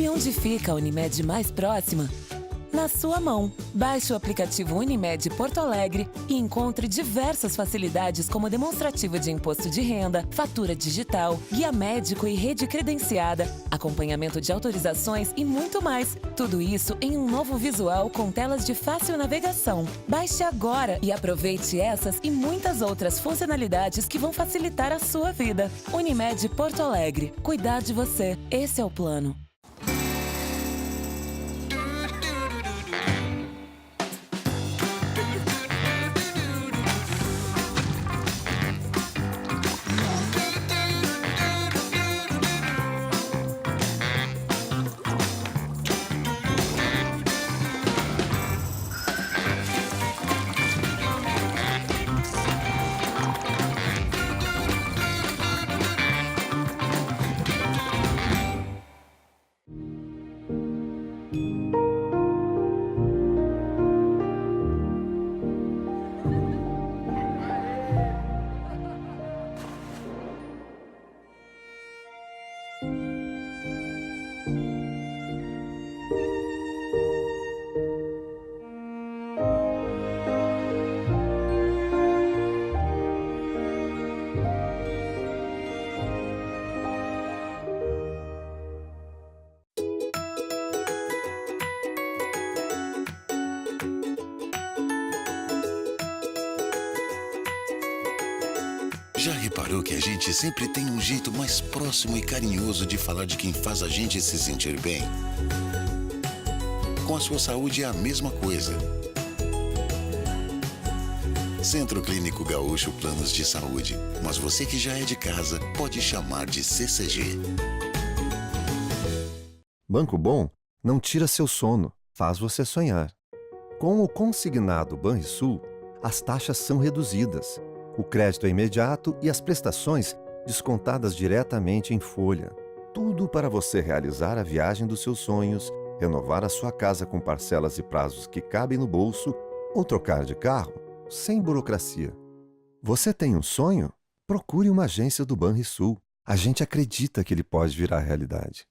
Sabe onde fica a Unimed mais próxima? Na sua mão. Baixe o aplicativo Unimed Porto Alegre e encontre diversas facilidades como demonstrativo de imposto de renda, fatura digital, guia médico e rede credenciada, acompanhamento de autorizações e muito mais. Tudo isso em um novo visual com telas de fácil navegação. Baixe agora e aproveite essas e muitas outras funcionalidades que vão facilitar a sua vida. Unimed Porto Alegre. Cuidar de você. Esse é o plano. Já reparou que a gente sempre tem um jeito mais próximo e carinhoso de falar de quem faz a gente se sentir bem? Com a sua saúde é a mesma coisa. Centro Clínico Gaúcho Planos de Saúde. Mas você que já é de casa, pode chamar de CCG. Banco Bom não tira seu sono, faz você sonhar. Com o consignado Banrisul, as taxas são reduzidas. O crédito é imediato e as prestações descontadas diretamente em folha. Tudo para você realizar a viagem dos seus sonhos, renovar a sua casa com parcelas e prazos que cabem no bolso ou trocar de carro sem burocracia. Você tem um sonho? Procure uma agência do Banrisul. A gente acredita que ele pode virar realidade.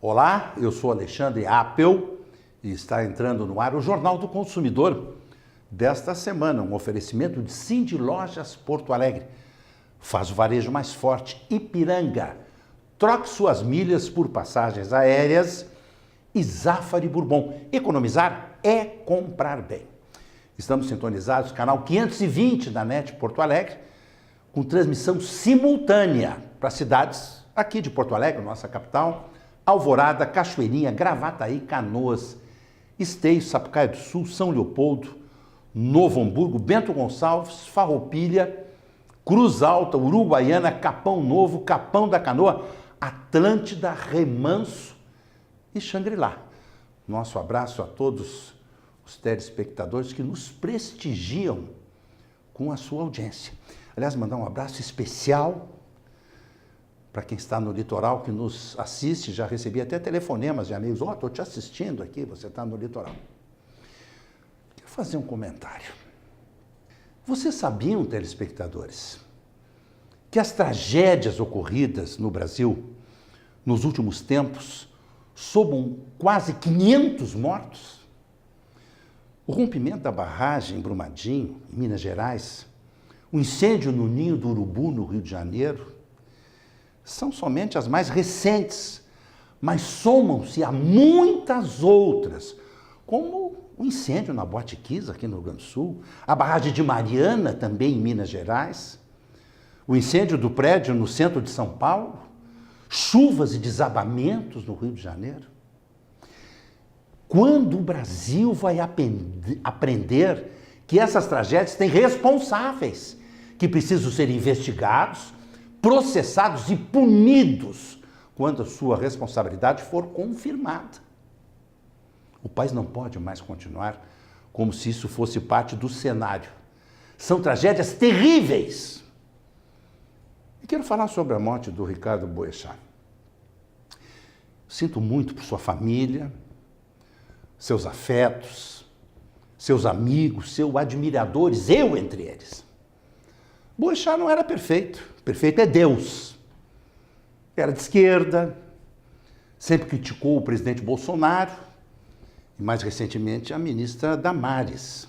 Olá, eu sou Alexandre Appel e está entrando no ar o Jornal do Consumidor desta semana, um oferecimento de Cindy Lojas Porto Alegre. Faz o varejo mais forte, Ipiranga. Troque suas milhas por passagens aéreas e Zafari Bourbon. Economizar é comprar bem. Estamos sintonizados, canal 520 da NET Porto Alegre, com transmissão simultânea para cidades aqui de Porto Alegre, nossa capital, Alvorada, Cachoeirinha, Gravataí, Canoas, Esteio, Sapucaia do Sul, São Leopoldo, Novo Hamburgo, Bento Gonçalves, Farroupilha, Cruz Alta, Uruguaiana, Capão Novo, Capão da Canoa, Atlântida, Remanso e Xangri-Lá. Nosso abraço a todos os telespectadores que nos prestigiam com a sua audiência. Aliás, mandar um abraço especial para quem está no litoral, que nos assiste. Já recebi até telefonemas de amigos. Estou te assistindo aqui, você está no litoral. Quero fazer um comentário. Vocês sabiam, telespectadores, que as tragédias ocorridas no Brasil nos últimos tempos somam quase 500 mortos? O rompimento da barragem em Brumadinho, em Minas Gerais, o incêndio no Ninho do Urubu, no Rio de Janeiro, são somente as mais recentes, mas somam-se a muitas outras, como o incêndio na Boate Kiss, aqui no Rio Grande do Sul, a barragem de Mariana, também em Minas Gerais, o incêndio do prédio no centro de São Paulo, chuvas e desabamentos no Rio de Janeiro. Quando o Brasil vai aprender que essas tragédias têm responsáveis, que precisam ser investigados, processados e punidos quando a sua responsabilidade for confirmada? O país não pode mais continuar como se isso fosse parte do cenário. São tragédias terríveis. E quero falar sobre a morte do Ricardo Boechat. Sinto muito por sua família, seus afetos, seus amigos, seus admiradores, eu entre eles. Boechat não era perfeito, perfeito é Deus. Era de esquerda, sempre criticou o presidente Bolsonaro e, mais recentemente, a ministra Damares.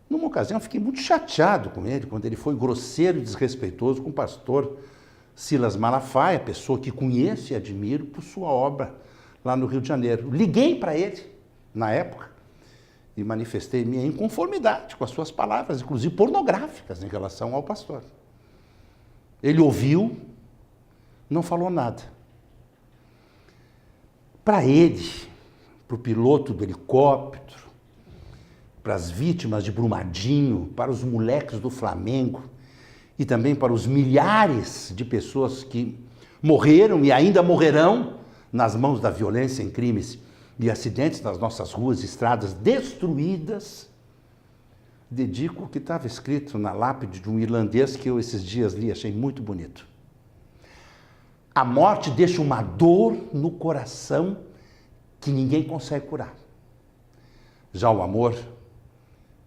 Numa ocasião, fiquei muito chateado com ele, quando ele foi grosseiro e desrespeitoso com o pastor Silas Malafaia, pessoa que conheço e admiro por sua obra lá no Rio de Janeiro. Liguei para ele, na época, e manifestei minha inconformidade com as suas palavras, inclusive pornográficas, em relação ao pastor. Ele ouviu, não falou nada. Para ele, para o piloto do helicóptero, para as vítimas de Brumadinho, para os moleques do Flamengo e também para os milhares de pessoas que morreram e ainda morrerão nas mãos da violência em crimes e acidentes nas nossas ruas e estradas destruídas, dedico o que estava escrito na lápide de um irlandês que eu esses dias li, achei muito bonito. A morte deixa uma dor no coração que ninguém consegue curar. Já o amor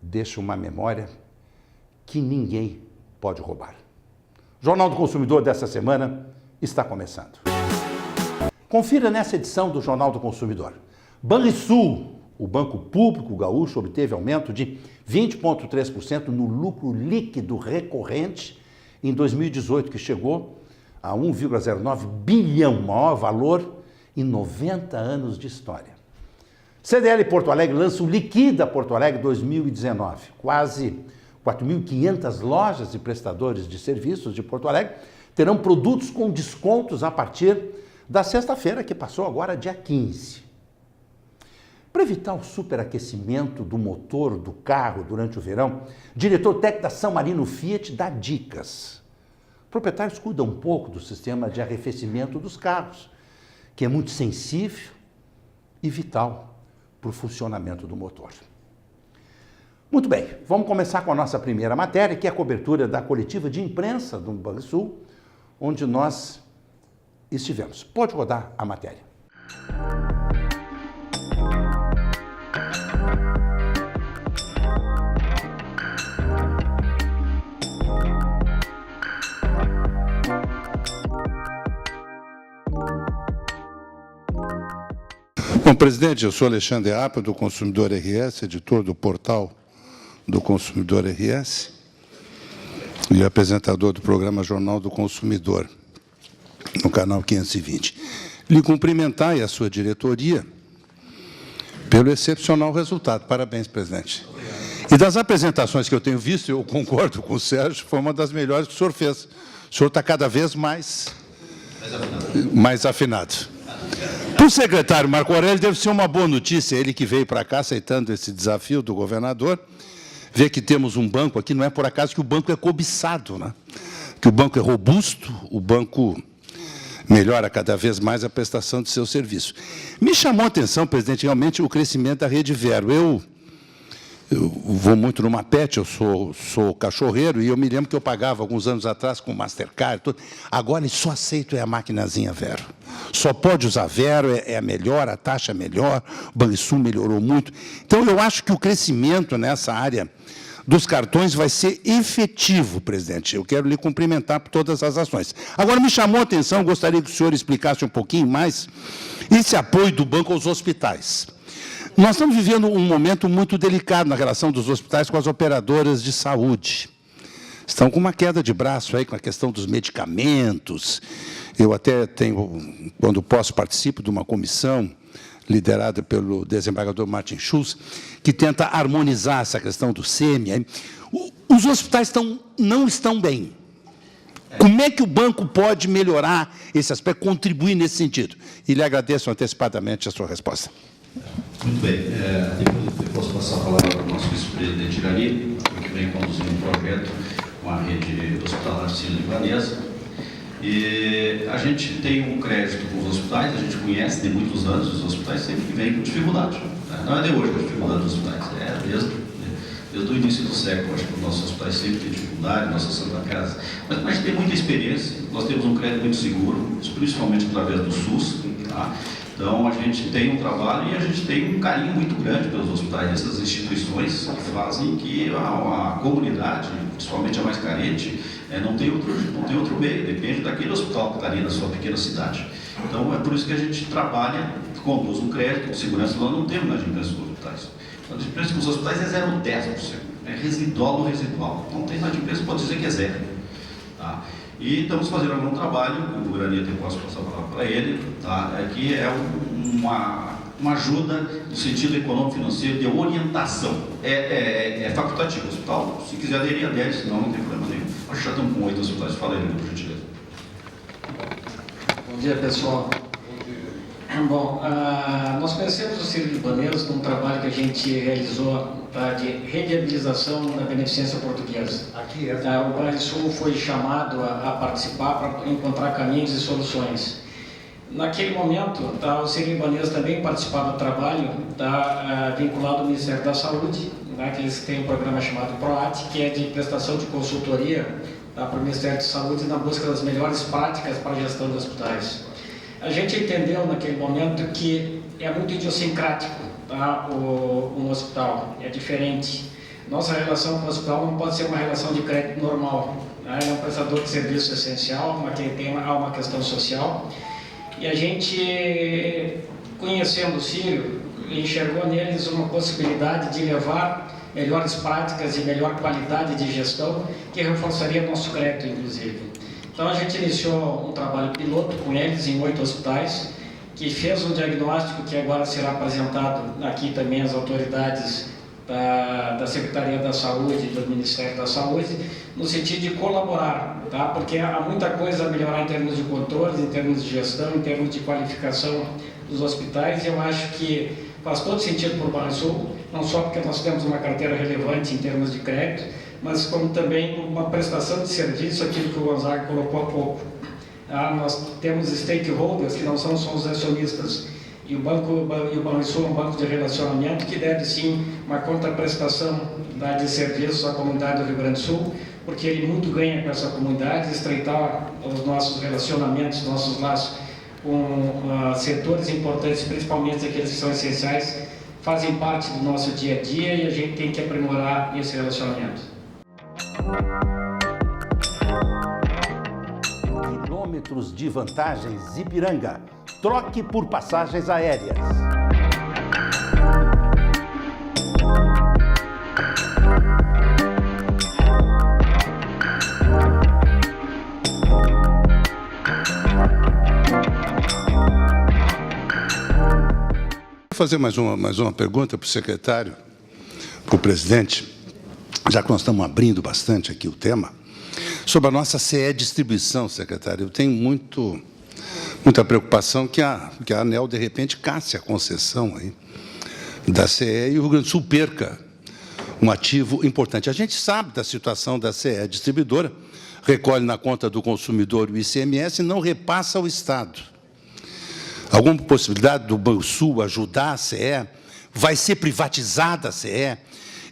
deixa uma memória que ninguém pode roubar. O Jornal do Consumidor dessa semana está começando. Confira nessa edição do Jornal do Consumidor. Banrisul, o Banco Público Gaúcho, obteve aumento de 20,3% no lucro líquido recorrente em 2018, que chegou a 1,09 bilhão, maior valor em 90 anos de história. CDL Porto Alegre lança o Liquida Porto Alegre 2019. Quase 4.500 lojas e prestadores de serviços de Porto Alegre terão produtos com descontos a partir da sexta-feira, que passou agora, dia 15. Para evitar o superaquecimento do motor do carro durante o verão, o diretor técnico da São Marino Fiat dá dicas. Proprietários cuidam um pouco do sistema de arrefecimento dos carros, que é muito sensível e vital para o funcionamento do motor. Muito bem, vamos começar com a nossa primeira matéria, que é a cobertura da coletiva de imprensa do Banrisul, onde nós estivemos. Pode rodar a matéria. Bom, presidente, eu sou Alexandre Apel, do Consumidor RS, editor do portal do Consumidor RS e apresentador do programa Jornal do Consumidor, no canal 520. Lhe cumprimentar e a sua diretoria pelo excepcional resultado. Parabéns, presidente. E das apresentações que eu tenho visto, eu concordo com o Sérgio, foi uma das melhores que o senhor fez. O senhor está cada vez mais afinado. Para o secretário Marco Aurélio, deve ser uma boa notícia, ele que veio para cá aceitando esse desafio do governador, ver que temos um banco aqui, não é por acaso que o banco é cobiçado, né? Que o banco é robusto, o banco melhora cada vez mais a prestação de seu serviço. Me chamou a atenção, presidente, realmente o crescimento da Rede Vero. Eu vou muito numa pet, eu sou cachorreiro, e eu me lembro que eu pagava alguns anos atrás com o Mastercard, tudo. Agora só aceito a maquinazinha Vero. Só pode usar Vero, é a melhor, a taxa é melhor, o Banrisul melhorou muito. Então, eu acho que o crescimento nessa área dos cartões vai ser efetivo, presidente. Eu quero lhe cumprimentar por todas as ações. Agora, me chamou a atenção, gostaria que o senhor explicasse um pouquinho mais esse apoio do banco aos hospitais. Nós estamos vivendo um momento muito delicado na relação dos hospitais com as operadoras de saúde. Estão com uma queda de braço aí com a questão dos medicamentos. Eu até tenho, quando posso, participo de uma comissão liderada pelo desembargador Martin Schulz, que tenta harmonizar essa questão do SEMI. Os hospitais não estão bem. Como é que o banco pode melhorar esse aspecto, contribuir nesse sentido? E lhe agradeço antecipadamente a sua resposta. Muito bem. Depois passar a palavra para o nosso vice-presidente Irani, que vem conduzindo um projeto com a rede hospitalar Sírio-Libanesa. E a gente tem um crédito com os hospitais, a gente conhece, tem muitos anos, os hospitais sempre vêm com dificuldade. Não é de hoje a dificuldade dos hospitais, desde o início do século. Acho que os nossos hospitais sempre têm dificuldade, nossa Santa Casa, mas a gente tem muita experiência. Nós temos um crédito muito seguro, principalmente através do SUS, tá? Então a gente tem um trabalho e a gente tem um carinho muito grande pelos hospitais, essas instituições que fazem que a comunidade, principalmente a mais carente, não tem outro meio, depende daquele hospital que está ali na sua pequena cidade. Então é por isso que a gente trabalha, conduz um crédito de segurança. Nós não temos inadimplência dos hospitais. A inadimplência dos hospitais é 0,10%, é residual do residual. Não tem inadimplência, pode dizer que é zero. Tá? E estamos fazendo algum trabalho, o Granito, eu posso passar a palavra para ele, tá? Que é uma ajuda no sentido econômico financeiro de orientação. É facultativo o hospital, se quiser aderir, adere, senão não tem problema nenhum. Acho que já estamos com 8 hospitais. Fala aí, por gentileza. Bom dia, pessoal. Bom, nós conhecemos o Sírio Libanês com um trabalho que a gente realizou de reviabilização da beneficência portuguesa. O Banrisul foi chamado a participar para encontrar caminhos e soluções. Naquele momento, o Sírio Libanês também participava do trabalho vinculado ao Ministério da Saúde, que eles têm um programa chamado PROAT, que é de prestação de consultoria para o Ministério da Saúde na busca das melhores práticas para a gestão dos hospitais. A gente entendeu naquele momento que é muito idiosincrático um hospital, é diferente. Nossa relação com o hospital não pode ser uma relação de crédito normal. Ele é um prestador de serviço essencial, há uma questão social. E a gente, conhecendo o Sírio, enxergou neles uma possibilidade de levar melhores práticas e melhor qualidade de gestão, que reforçaria nosso crédito, inclusive. Então a gente iniciou um trabalho piloto com eles em 8 hospitais, que fez um diagnóstico que agora será apresentado aqui também às autoridades da Secretaria da Saúde e do Ministério da Saúde, no sentido de colaborar, porque há muita coisa a melhorar em termos de controles, em termos de gestão, em termos de qualificação dos hospitais, e eu acho que faz todo sentido para o Banrisul, não só porque nós temos uma carteira relevante em termos de crédito, mas como também uma prestação de serviço, aquilo que o Gonzaga colocou há pouco. Nós temos stakeholders que não são só os acionistas, e o Banrisul é um banco de relacionamento que deve sim uma contraprestação de serviços à comunidade do Rio Grande do Sul, porque ele muito ganha com essa comunidade, estreitar os nossos relacionamentos, nossos laços com setores importantes, principalmente aqueles que são essenciais, fazem parte do nosso dia a dia e a gente tem que aprimorar esse relacionamento. Quilômetros de vantagens Ipiranga. Troque por passagens aéreas. Vou fazer mais uma pergunta para o secretário, para o presidente, já que nós estamos abrindo bastante aqui o tema, sobre a nossa CE distribuição, secretário. Eu tenho muita preocupação que a ANEEL, de repente, casse a concessão aí da CE e o Rio Grande do Sul perca um ativo importante. A gente sabe da situação da CE distribuidora, recolhe na conta do consumidor o ICMS e não repassa ao Estado. Alguma possibilidade do Banrisul ajudar a CE? Vai ser privatizada a CE?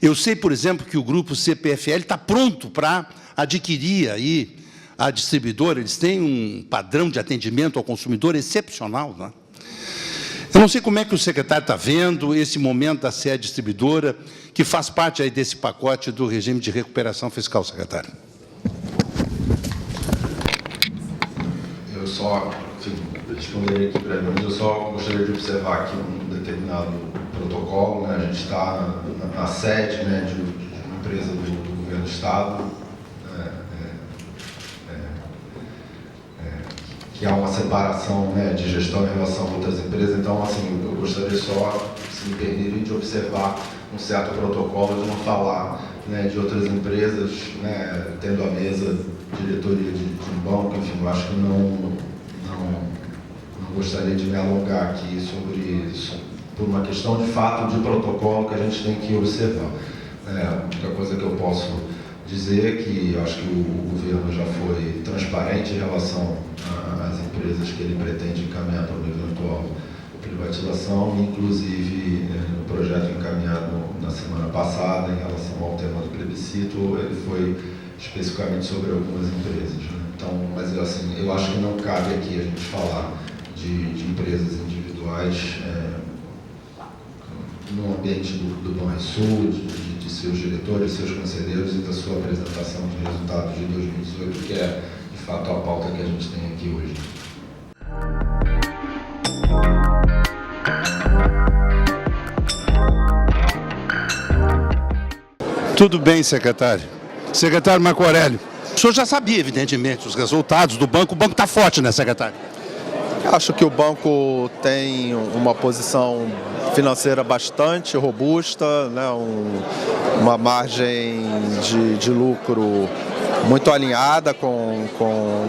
Eu sei, por exemplo, que o grupo CPFL está pronto para adquirir aí a distribuidora. Eles têm um padrão de atendimento ao consumidor excepcional, né? Eu não sei como é que o secretário está vendo esse momento da CE distribuidora, que faz parte aí desse pacote do regime de recuperação fiscal, secretário. Eu só, responder aqui brevemente, eu só gostaria de observar aqui um determinado protocolo, né? A gente está na sede, né, de uma empresa do governo do Estado, que há uma separação, né, de gestão em relação a outras empresas. Então, assim, eu gostaria só, se me permitirem, de observar um certo protocolo, de não falar, né, de outras empresas, né, tendo à mesa diretoria de um banco, enfim, eu acho que não gostaria de me alongar aqui sobre isso, por uma questão de fato de protocolo que a gente tem que observar. A única coisa que eu posso dizer é que eu acho que o governo já foi transparente em relação às empresas que ele pretende encaminhar para o eventual privatização, inclusive no projeto encaminhado na semana passada em relação ao tema do plebiscito, ele foi especificamente sobre algumas empresas, né? Então, mas assim, eu acho que não cabe aqui a gente falar de empresas individuais no ambiente do Banrisul, de seus diretores, seus conselheiros e da sua apresentação de resultados de 2018, que é, de fato, a pauta que a gente tem aqui hoje. Tudo bem, secretário. Secretário Marco Aurélio, o senhor já sabia, evidentemente, os resultados do banco. O banco está forte, né, secretário? Acho que o banco tem uma posição financeira bastante robusta, né? Uma margem de lucro muito alinhada com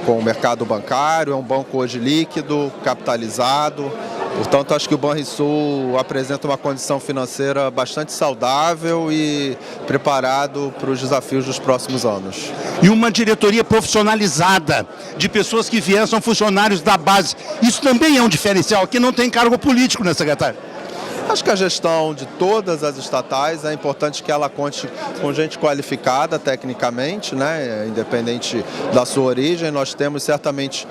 o mercado bancário, é um banco hoje líquido, capitalizado. Portanto, acho que o Banrisul apresenta uma condição financeira bastante saudável e preparado para os desafios dos próximos anos. E uma diretoria profissionalizada, de pessoas que vieram, são funcionários da base. Isso também é um diferencial. Aqui não tem cargo político, né, secretário? Acho que a gestão de todas as estatais é importante que ela conte com gente qualificada tecnicamente, né? Independente da sua origem. Nós temos certamente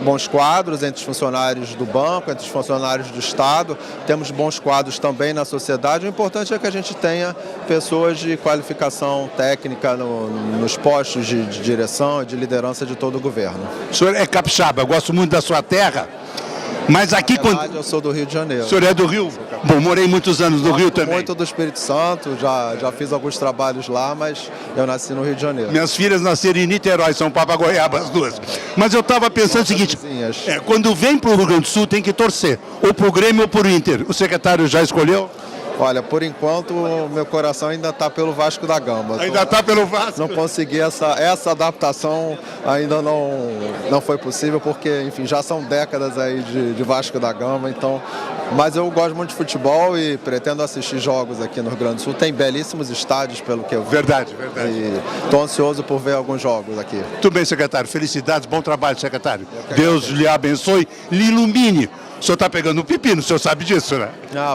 bons quadros entre os funcionários do banco, entre os funcionários do Estado. Temos bons quadros também na sociedade. O importante é que a gente tenha pessoas de qualificação técnica nos postos de direção e de liderança de todo o governo. O senhor é capixaba, eu gosto muito da sua terra. Mas aqui quando... Eu sou do Rio de Janeiro. O senhor é do Rio? Bom, morei muitos anos no Rio também. Muito do Espírito Santo, já fiz alguns trabalhos lá, mas eu nasci no Rio de Janeiro. Minhas filhas nasceram em Niterói, são Papagoiaba as duas. Mas eu estava pensando o seguinte, quando vem para o Rio Grande do Sul tem que torcer, ou para o Grêmio ou para o Inter. O secretário já escolheu? Olha, por enquanto, meu coração ainda está pelo Vasco da Gama. Ainda está pelo Vasco? Não consegui, essa adaptação ainda não foi possível, porque, enfim, já são décadas aí de Vasco da Gama, então... Mas eu gosto muito de futebol e pretendo assistir jogos aqui no Rio Grande do Sul. Tem belíssimos estádios, pelo que eu vi. Verdade. E estou ansioso por ver alguns jogos aqui. Tudo bem, secretário. Felicidades, bom trabalho, secretário. Deus lhe abençoe, lhe ilumine. O senhor está pegando um pepino, o senhor sabe disso, né?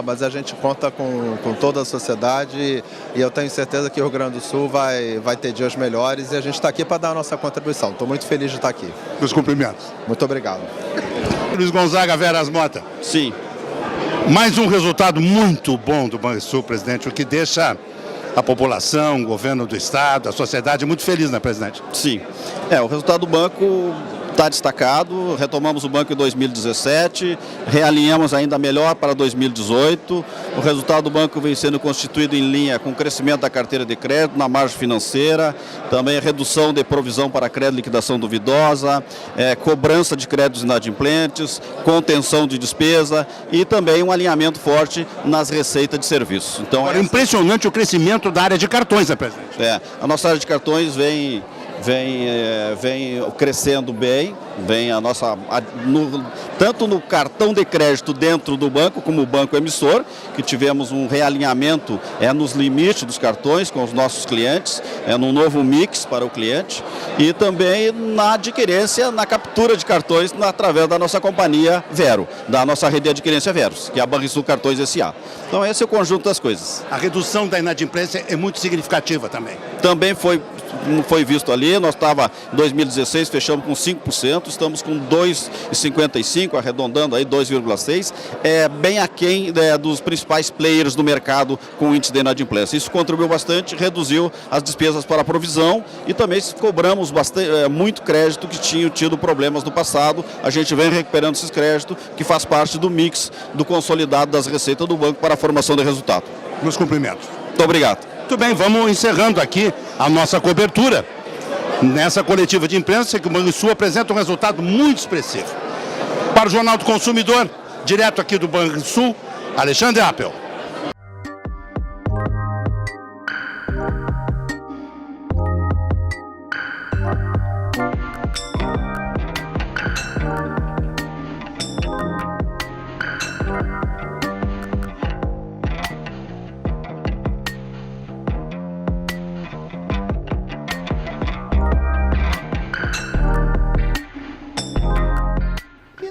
Mas a gente conta com toda a sociedade e eu tenho certeza que o Rio Grande do Sul vai ter dias melhores e a gente está aqui para dar a nossa contribuição. Estou muito feliz de estar aqui. Meus cumprimentos. Muito obrigado. Luiz Gonzaga, Veras Mota. Sim. Mais um resultado muito bom do Banrisul, presidente, o que deixa a população, o governo do Estado, a sociedade muito feliz, né, presidente? Sim. O resultado do banco está destacado, retomamos o banco em 2017, realinhamos ainda melhor para 2018. O resultado do banco vem sendo constituído em linha com o crescimento da carteira de crédito, na margem financeira, também a redução de provisão para crédito e liquidação duvidosa, cobrança de créditos inadimplentes, contenção de despesa e também um alinhamento forte nas receitas de serviços. Então, é impressionante o crescimento da área de cartões, né, presidente? A nossa área de cartões vem crescendo bem, tanto no cartão de crédito dentro do banco, como o banco emissor, que tivemos um realinhamento nos limites dos cartões com os nossos clientes, num novo mix para o cliente, e também na adquirência, na captura de cartões através da nossa companhia Vero, da nossa rede de adquirência Veros, que é a Banrisul Cartões S.A. Então esse é o conjunto das coisas. A redução da inadimplência é muito significativa também. Também foi visto ali, nós estava em 2016, fechamos com 5%, estamos com 2,55%, arredondando aí 2,6%, bem aquém dos principais players do mercado com índice de inadimplência. Isso contribuiu bastante, reduziu as despesas para a provisão e também cobramos muito crédito que tinham tido problemas no passado. A gente vem recuperando esses créditos, que faz parte do mix do consolidado das receitas do banco para a formação de resultado. Meus cumprimentos. Muito obrigado. Muito bem, vamos encerrando aqui a nossa cobertura. Nessa coletiva de imprensa, que o Banrisul apresenta um resultado muito expressivo. Para o Jornal do Consumidor, direto aqui do Banrisul, Alexandre Appel.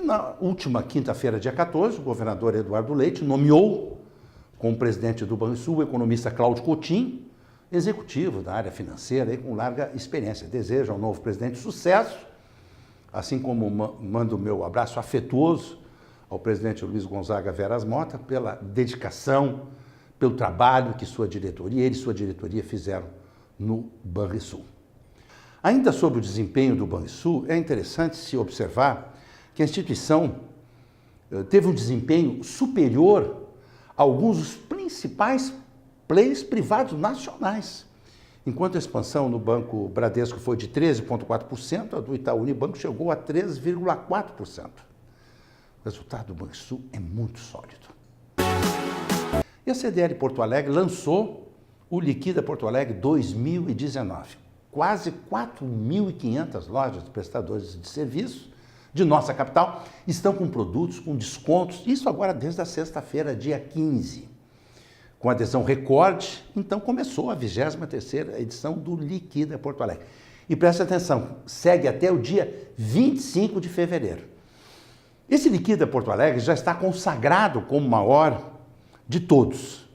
na última quinta-feira, dia 14, o governador Eduardo Leite nomeou como presidente do Banrisul o economista Cláudio Coutinho, executivo da área financeira e com larga experiência. Desejo ao novo presidente sucesso, assim como mando o meu abraço afetuoso ao presidente Luiz Gonzaga Veras Mota pela dedicação, pelo trabalho que ele e sua diretoria fizeram no Banrisul. Ainda sobre o desempenho do Banrisul, é interessante se observar que a instituição teve um desempenho superior a alguns dos principais players privados nacionais. Enquanto a expansão no Banco Bradesco foi de 13,4%, a do Itaú Unibanco chegou a 13,4%. O resultado do Banrisul é muito sólido. E a CDL Porto Alegre lançou o Liquida Porto Alegre 2019. Quase 4.500 lojas de prestadores de serviço de nossa capital estão com produtos com descontos, isso agora desde a sexta-feira, dia 15. Com adesão recorde, então começou a 23ª edição do Liquida Porto Alegre. E preste atenção, segue até o dia 25 de fevereiro. Esse Liquida Porto Alegre já está consagrado como o maior de todos.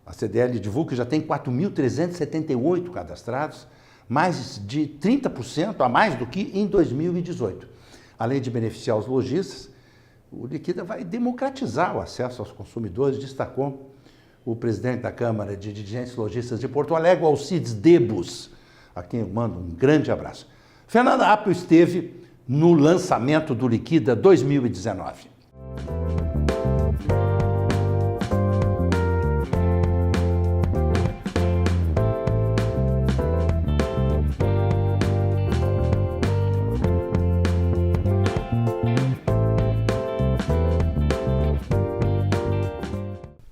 A CDL divulga que já tem 4.378 cadastrados, mais de 30% a mais do que em 2018. Além de beneficiar os lojistas, o Liquida vai democratizar o acesso aos consumidores, destacou o presidente da Câmara de Dirigentes Lojistas de Porto Alegre, Alcides Debus, a quem eu mando um grande abraço. Fernanda Appel esteve no lançamento do Liquida 2019.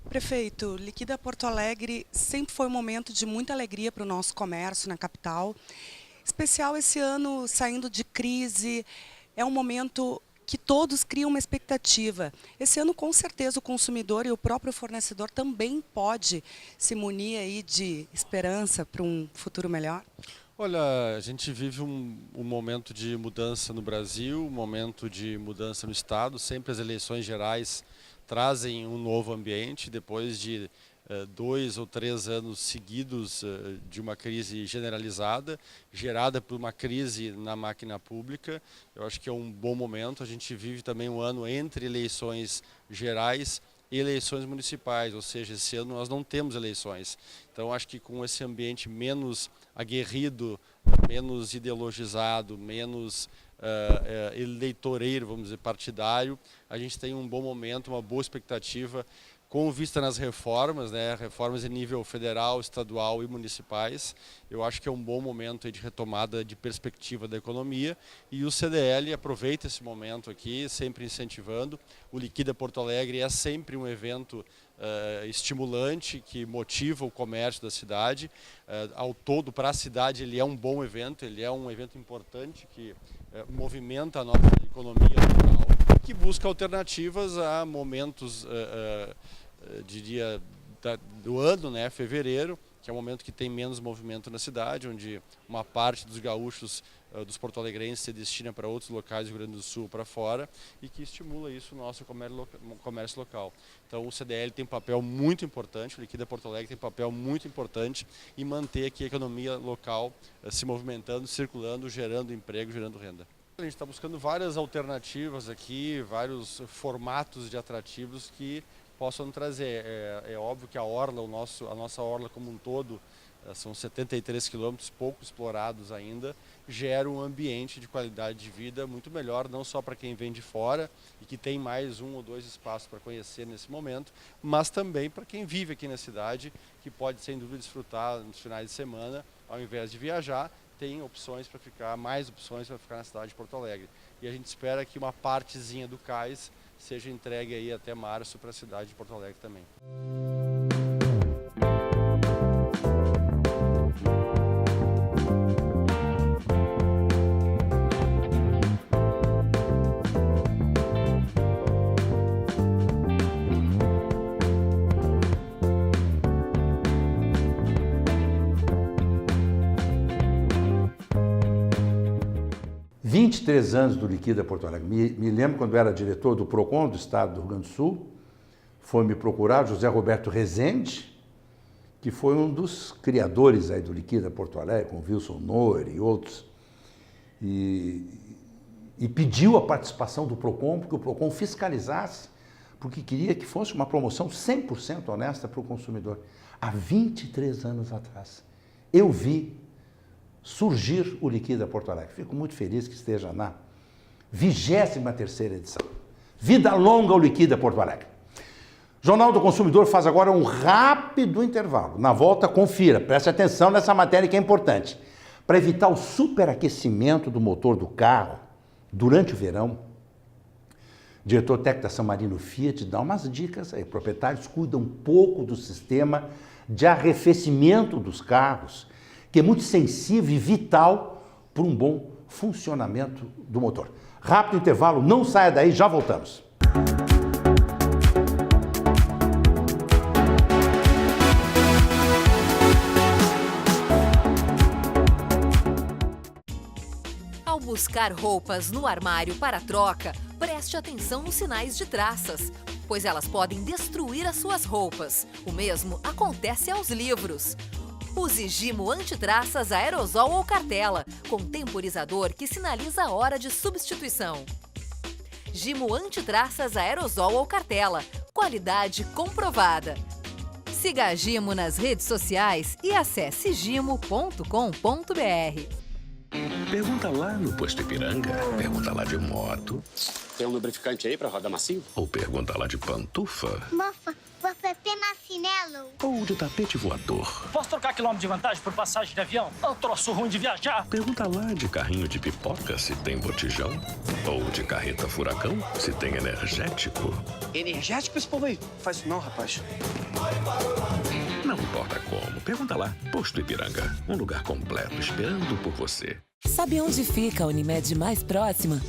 Prefeito, Liquida Porto Alegre sempre foi um momento de muita alegria para o nosso comércio na capital. Especial esse ano, saindo de crise, é um momento que todos criam uma expectativa. Esse ano, com certeza, o consumidor e o próprio fornecedor também pode se munir aí de esperança para um futuro melhor? Olha, a gente vive um momento de mudança no Brasil, um momento de mudança no Estado. Sempre as eleições gerais trazem um novo ambiente, depois de 2 ou 3 anos seguidos de uma crise generalizada, gerada por uma crise na máquina pública. Eu acho que é um bom momento. A gente vive também um ano entre eleições gerais e eleições municipais, ou seja, esse ano nós não temos eleições. Então acho que com esse ambiente menos aguerrido, menos ideologizado, menos eleitoreiro, vamos dizer, partidário, a gente tem um bom momento, uma boa expectativa com vista nas reformas, né, reformas em nível federal, estadual e municipais. Eu acho que é um bom momento aí de retomada de perspectiva da economia e o CDL aproveita esse momento aqui, sempre incentivando. O Liquida Porto Alegre é sempre um evento estimulante, que motiva o comércio da cidade. Ao todo, para a cidade, ele é um bom evento, ele é um evento importante que movimenta a nossa economia local, que busca alternativas a momentos diria do ano, né, fevereiro, que é um momento que tem menos movimento na cidade, onde uma parte dos gaúchos, dos porto-alegrenses, se destina para outros locais do Rio Grande do Sul, para fora, e que estimula isso o nosso comércio local. Então o CDL tem um papel muito importante, o Liquida Porto Alegre tem um papel muito importante em manter aqui a economia local se movimentando, circulando, gerando emprego, gerando renda. A gente está buscando várias alternativas aqui, vários formatos de atrativos que possam trazer. É óbvio que a orla, a nossa orla como um todo, são 73 quilômetros, pouco explorados ainda, gera um ambiente de qualidade de vida muito melhor, não só para quem vem de fora e que tem mais 1 ou 2 espaços para conhecer nesse momento, mas também para quem vive aqui na cidade, que pode sem dúvida desfrutar nos finais de semana, ao invés de viajar, tem opções para ficar, mais opções para ficar na cidade de Porto Alegre. E a gente espera que uma partezinha do cais seja entregue aí até março para a cidade de Porto Alegre também. 23 anos do Liquida Porto Alegre. Me lembro quando eu era diretor do PROCON do Estado do Rio Grande do Sul, foi me procurar José Roberto Rezende, que foi um dos criadores aí do Liquida Porto Alegre, com Wilson Noer e outros, e pediu a participação do PROCON, porque o PROCON fiscalizasse, porque queria que fosse uma promoção 100% honesta para o consumidor. Há 23 anos atrás, eu vi surgir o Liquida Porto Alegre. Fico muito feliz que esteja na 23ª edição. Vida longa ao Liquida Porto Alegre. Jornal do Consumidor faz agora um rápido intervalo. Na volta, confira, preste atenção nessa matéria que é importante. Para evitar o superaquecimento do motor do carro durante o verão, o diretor técnico da San Marino Fiat dá umas dicas aí. Proprietários cuidam um pouco do sistema de arrefecimento dos carros, que é muito sensível e vital para um bom funcionamento do motor. Rápido intervalo, não saia daí, já voltamos. Ao buscar roupas no armário para troca, preste atenção nos sinais de traças, pois elas podem destruir as suas roupas. O mesmo acontece aos livros. Use Gimo Antitraças Aerosol ou Cartela, com temporizador que sinaliza a hora de substituição. Gimo Antitraças Aerosol ou Cartela, qualidade comprovada. Siga a Gimo nas redes sociais e acesse gimo.com.br. Pergunta lá no Posto Ipiranga, pergunta lá de moto. Tem um lubrificante aí pra rodar macio? Ou pergunta lá de pantufa. Mofa, você tem marshmallow? Ou de tapete voador. Posso trocar quilômetro de vantagem por passagem de avião? É um troço ruim de viajar. Pergunta lá de carrinho de pipoca se tem botijão. Ou de carreta furacão se tem energético. Energético esse povo aí? Faz isso não, rapaz. Não importa como, pergunta lá. Posto Ipiranga, um lugar completo esperando por você. Sabe onde fica a Unimed mais próxima?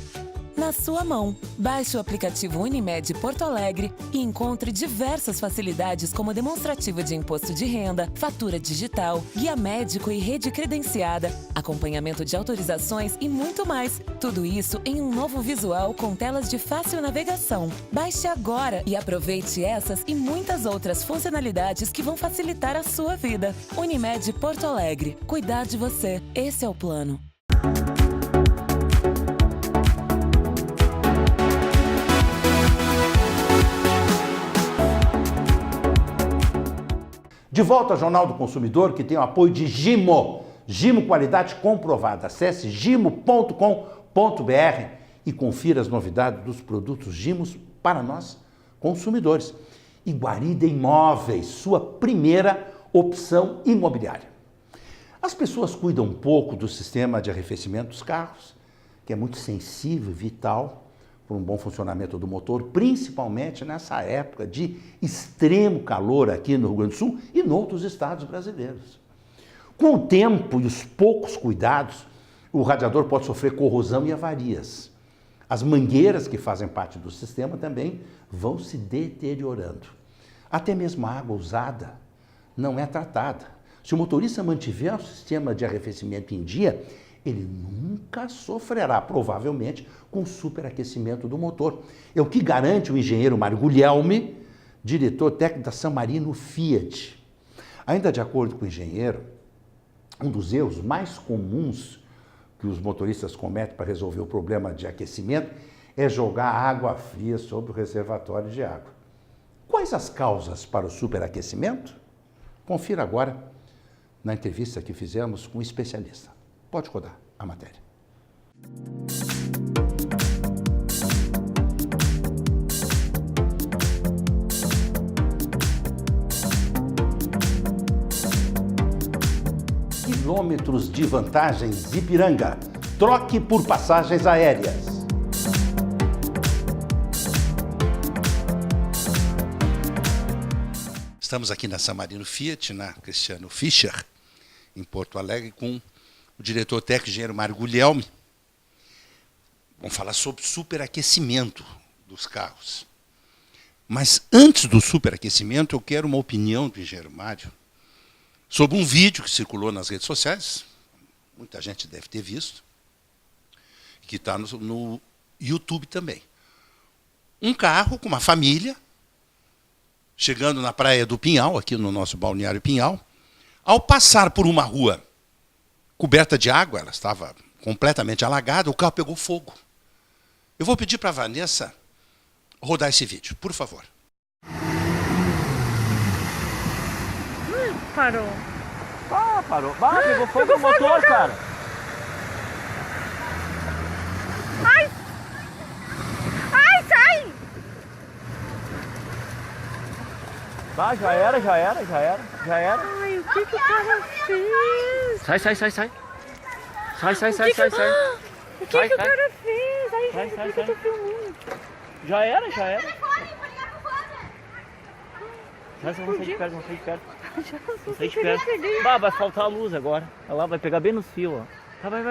Na sua mão. Baixe o aplicativo Unimed Porto Alegre e encontre diversas facilidades como demonstrativa de imposto de renda, fatura digital, guia médico e rede credenciada, acompanhamento de autorizações e muito mais. Tudo isso em um novo visual com telas de fácil navegação. Baixe agora e aproveite essas e muitas outras funcionalidades que vão facilitar a sua vida. Unimed Porto Alegre. Cuidar de você. Esse é o plano. De volta ao Jornal do Consumidor, que tem o apoio de Gimo. Gimo, qualidade comprovada. Acesse gimo.com.br e confira as novidades dos produtos Gimos para nós, consumidores. E Guarida Imóveis, sua primeira opção imobiliária. As pessoas cuidam um pouco do sistema de arrefecimento dos carros, que é muito sensível e vital para um bom funcionamento do motor, principalmente nessa época de extremo calor aqui no Rio Grande do Sul e em outros estados brasileiros. Com o tempo e os poucos cuidados, o radiador pode sofrer corrosão e avarias. As mangueiras que fazem parte do sistema também vão se deteriorando. Até mesmo a água usada não é tratada. Se o motorista mantiver o sistema de arrefecimento em dia, ele nunca sofrerá, provavelmente, com superaquecimento do motor. É o que garante o engenheiro Mário Guglielmi, diretor técnico da San Marino Fiat. Ainda de acordo com o engenheiro, um dos erros mais comuns que os motoristas cometem para resolver o problema de aquecimento é jogar água fria sobre o reservatório de água. Quais as causas para o superaquecimento? Confira agora na entrevista que fizemos com um especialista. Pode rodar a matéria. Quilômetros de vantagens Ipiranga. Troque por passagens aéreas. Estamos aqui na San Marino Fiat, na Cristiano Fischer, em Porto Alegre, com o diretor técnico, engenheiro Mário Guglielmi. Vamos falar sobre superaquecimento dos carros. Mas antes do superaquecimento, eu quero uma opinião do engenheiro Mário sobre um vídeo que circulou nas redes sociais, muita gente deve ter visto, que está no YouTube também. Um carro com uma família, chegando na Praia do Pinhal, aqui no nosso balneário Pinhal, ao passar por uma rua coberta de água, ela estava completamente alagada, o carro pegou fogo. Eu vou pedir para a Vanessa rodar esse vídeo, por favor. Parou. Ah, parou. Ah, pegou fogo no motor, cara. Ai! Ai, sai! Tá, já era. Ai, o que o cara fez? Sai. Sai. O que o cara fez? Ai, gente, por que eu tô filmando? Já era. Sai, não sai de perto. Não sai de perto. Bah, vai faltar a luz agora. Olha lá, vai pegar bem nos fios, ó. Tá, vai,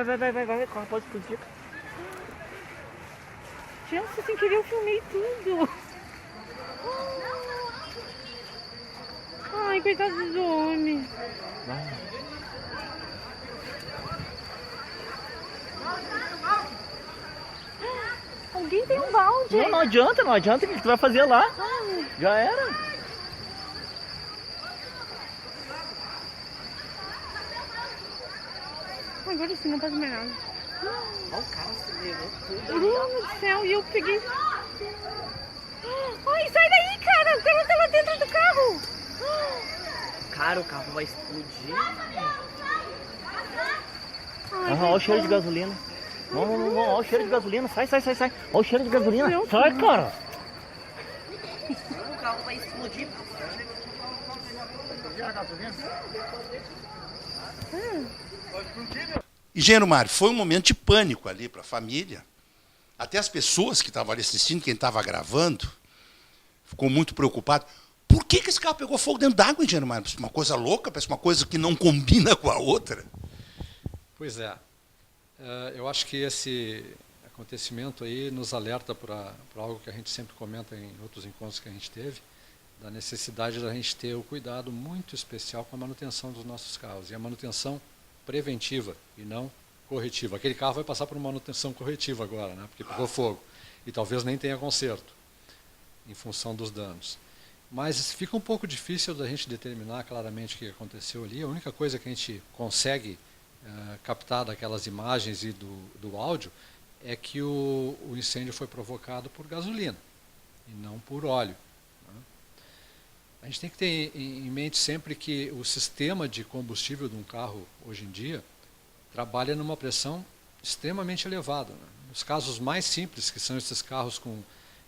corre, pode explodir. Gente, sem querer eu filmei tudo. Ai, coitado do homem. Alguém tem um balde. Não adianta. O que tu vai fazer lá? Já era. Agora sim, não pode mais nada. Olha o cara se levou tudo. Bruno do céu, e eu peguei... Ai, sai daí, cara! Ela tá lá dentro do carro! Cara, o carro vai explodir. Olha o cheiro de gasolina. Não, olha o cheiro de gasolina. Sai. Olha o cheiro de gasolina. Sai, cara. O carro vai explodir. Engenheiro Mário, foi um momento de pânico ali para a família. Até as pessoas que estavam ali assistindo, quem estava gravando, ficou muito preocupado. Por que esse carro pegou fogo dentro d'água, engenheiro Mário? Parece uma coisa louca, parece uma coisa que não combina com a outra. Pois é. Eu acho que esse acontecimento aí nos alerta para algo que a gente sempre comenta em outros encontros que a gente teve, da necessidade da gente ter o cuidado muito especial com a manutenção dos nossos carros. E a manutenção preventiva e não corretiva. Aquele carro vai passar por uma manutenção corretiva agora, né? Porque pegou fogo. E talvez nem tenha conserto, em função dos danos. Mas fica um pouco difícil da gente determinar claramente o que aconteceu ali. A única coisa que a gente consegue captar daquelas imagens e do áudio é que o incêndio foi provocado por gasolina e não por óleo. Né? A gente tem que ter em mente sempre que o sistema de combustível de um carro, hoje em dia, trabalha numa pressão extremamente elevada. Né? Nos casos mais simples, que são esses carros com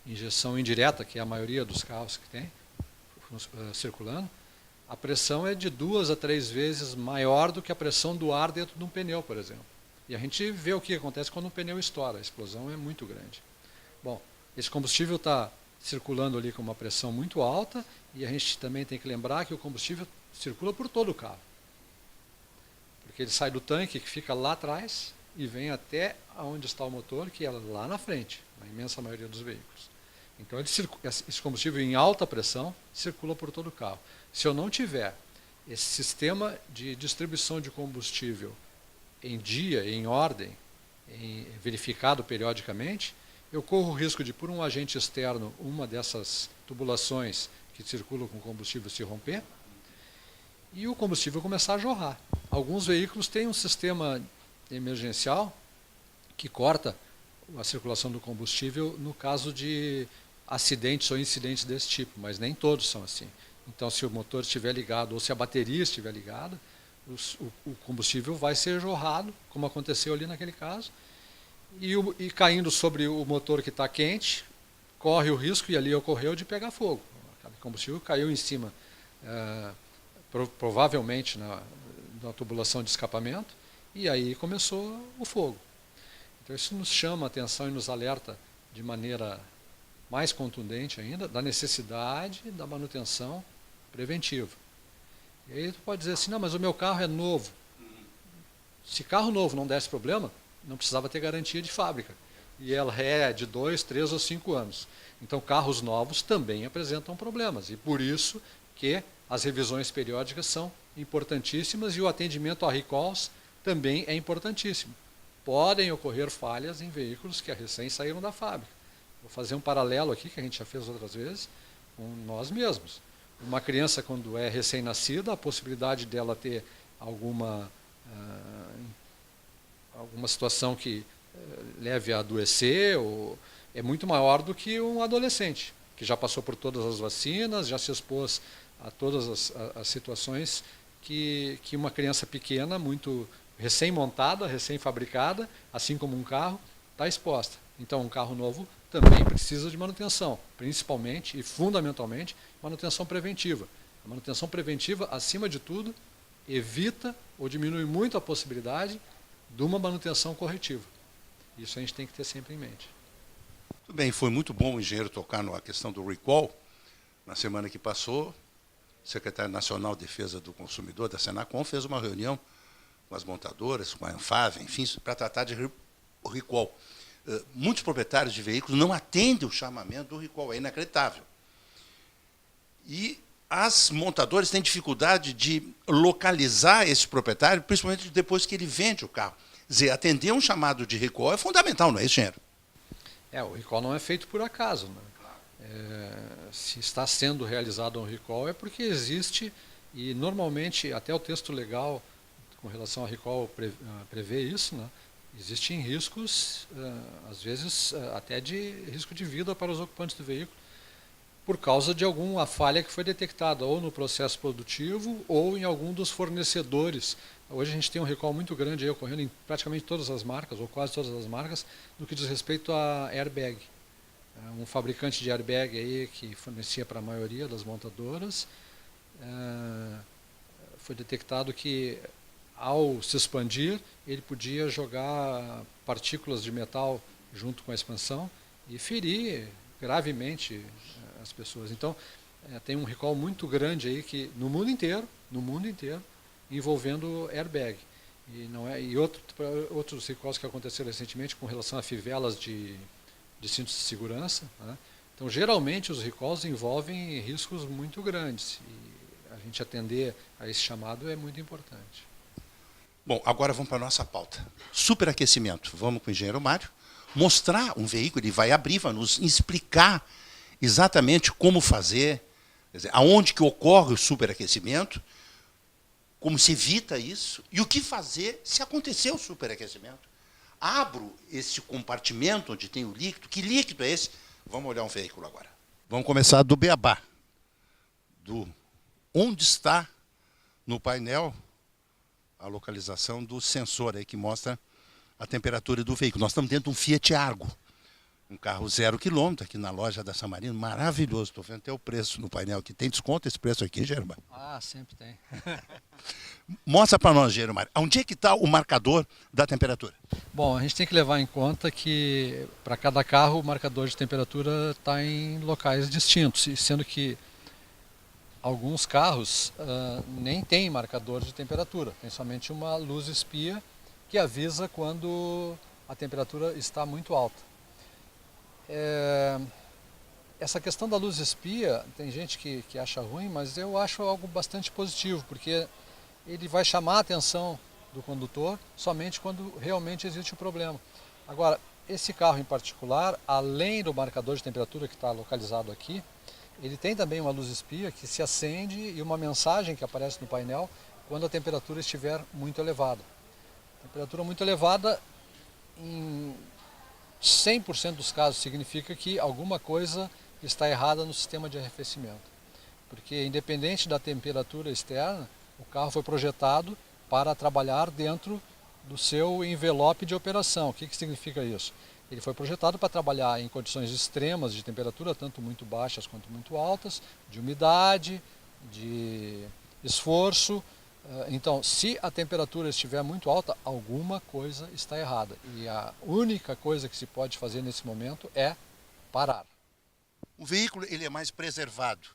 injeção indireta, que é a maioria dos carros que tem circulando, a pressão é de 2 a 3 vezes maior do que a pressão do ar dentro de um pneu, por exemplo. E a gente vê o que acontece quando um pneu estoura, a explosão é muito grande. Bom, esse combustível está circulando ali com uma pressão muito alta e a gente também tem que lembrar que o combustível circula por todo o carro. Porque ele sai do tanque, que fica lá atrás, e vem até onde está o motor, que é lá na frente, na imensa maioria dos veículos. Então, esse combustível em alta pressão circula por todo o carro. Se eu não tiver esse sistema de distribuição de combustível em dia, em ordem, verificado periodicamente, eu corro o risco de, por um agente externo, uma dessas tubulações que circulam com combustível se romper e o combustível começar a jorrar. Alguns veículos têm um sistema emergencial que corta a circulação do combustível no caso de acidentes ou incidentes desse tipo, mas nem todos são assim. Então, se o motor estiver ligado ou se a bateria estiver ligada, o combustível vai ser jorrado, como aconteceu ali naquele caso, e caindo sobre o motor que está quente, corre o risco, e ali ocorreu, de pegar fogo. O combustível caiu em cima, provavelmente na tubulação de escapamento, e aí começou o fogo. Então isso nos chama a atenção e nos alerta de maneira mais contundente ainda da necessidade da manutenção preventiva. E aí tu pode dizer assim, não, mas o meu carro é novo. Se carro novo não desse problema, não precisava ter garantia de fábrica. E ela é de 2, 3 ou 5 anos. Então carros novos também apresentam problemas. E por isso que as revisões periódicas são importantíssimas e o atendimento a recalls também é importantíssimo. podem ocorrer falhas em veículos que recém saíram da fábrica. Vou fazer um paralelo aqui, que a gente já fez outras vezes, com nós mesmos. Uma criança, quando é recém-nascida, a possibilidade dela ter alguma situação que leve a adoecer é muito maior do que um adolescente, que já passou por todas as vacinas, já se expôs a todas as situações que uma criança pequena, muito recém-montada, recém-fabricada, assim como um carro, está exposta. Então, um carro novo também precisa de manutenção, principalmente e fundamentalmente manutenção preventiva. A manutenção preventiva, acima de tudo, evita ou diminui muito a possibilidade de uma manutenção corretiva. Isso a gente tem que ter sempre em mente. Tudo bem, foi muito bom o engenheiro tocar na questão do recall. Na semana que passou, o secretário nacional de Defesa do Consumidor, da Senacom, fez uma reunião com as montadoras, com a Anfave, enfim, para tratar de recall. Muitos proprietários de veículos não atendem o chamamento do recall, é inacreditável. E as montadoras têm dificuldade de localizar esse proprietário, principalmente depois que ele vende o carro. Quer dizer, atender um chamado de recall é fundamental, não é isso, engenheiro? O recall não é feito por acaso, né? Se está sendo realizado um recall é porque existe, e normalmente até o texto legal com relação ao recall prevê isso, né? Existem riscos, às vezes até de risco de vida para os ocupantes do veículo, por causa de alguma falha que foi detectada ou no processo produtivo ou em algum dos fornecedores. Hoje a gente tem um recall muito grande aí ocorrendo em praticamente todas as marcas, ou quase todas as marcas, no que diz respeito a airbag. Um fabricante de airbag aí que fornecia para a maioria das montadoras, foi detectado que ao se expandir, ele podia jogar partículas de metal junto com a expansão e ferir gravemente as pessoas. Então, tem um recall muito grande aí que no mundo inteiro, envolvendo airbag. E outros recalls que aconteceram recentemente com relação a fivelas de cintos de segurança, né? Então, geralmente, os recalls envolvem riscos muito grandes. E a gente atender a esse chamado é muito importante. Bom, agora vamos para a nossa pauta. Superaquecimento. Vamos com o engenheiro Mário mostrar um veículo, ele vai abrir, vai nos explicar exatamente como fazer, quer dizer, aonde que ocorre o superaquecimento, como se evita isso e o que fazer se acontecer o superaquecimento. Abro esse compartimento onde tem o líquido. Que líquido é esse? Vamos olhar um veículo agora. Vamos começar do beabá. Onde está no painel a localização do sensor aí que mostra a temperatura do veículo. Nós estamos dentro de um Fiat Argo, um carro 0 km aqui na loja da Samarino, maravilhoso. Estou vendo até o preço no painel aqui. Tem desconto esse preço aqui, Germán? Sempre tem. Mostra para nós, Germán, onde é que está o marcador da temperatura? Bom, a gente tem que levar em conta que para cada carro o marcador de temperatura está em locais distintos, sendo que alguns carros nem tem marcador de temperatura, tem somente uma luz espia que avisa quando a temperatura está muito alta. Essa questão da luz espia, tem gente que acha ruim, mas eu acho algo bastante positivo, porque ele vai chamar a atenção do condutor somente quando realmente existe o problema. Agora, esse carro em particular, além do marcador de temperatura que está localizado aqui, ele tem também uma luz espia que se acende e uma mensagem que aparece no painel quando a temperatura estiver muito elevada. Temperatura muito elevada, em 100% dos casos, significa que alguma coisa está errada no sistema de arrefecimento. Porque, independente da temperatura externa, o carro foi projetado para trabalhar dentro do seu envelope de operação. O que significa isso? Ele foi projetado para trabalhar em condições extremas de temperatura, tanto muito baixas quanto muito altas, de umidade, de esforço. Então, se a temperatura estiver muito alta, alguma coisa está errada. E a única coisa que se pode fazer nesse momento é parar. O veículo ele é mais preservado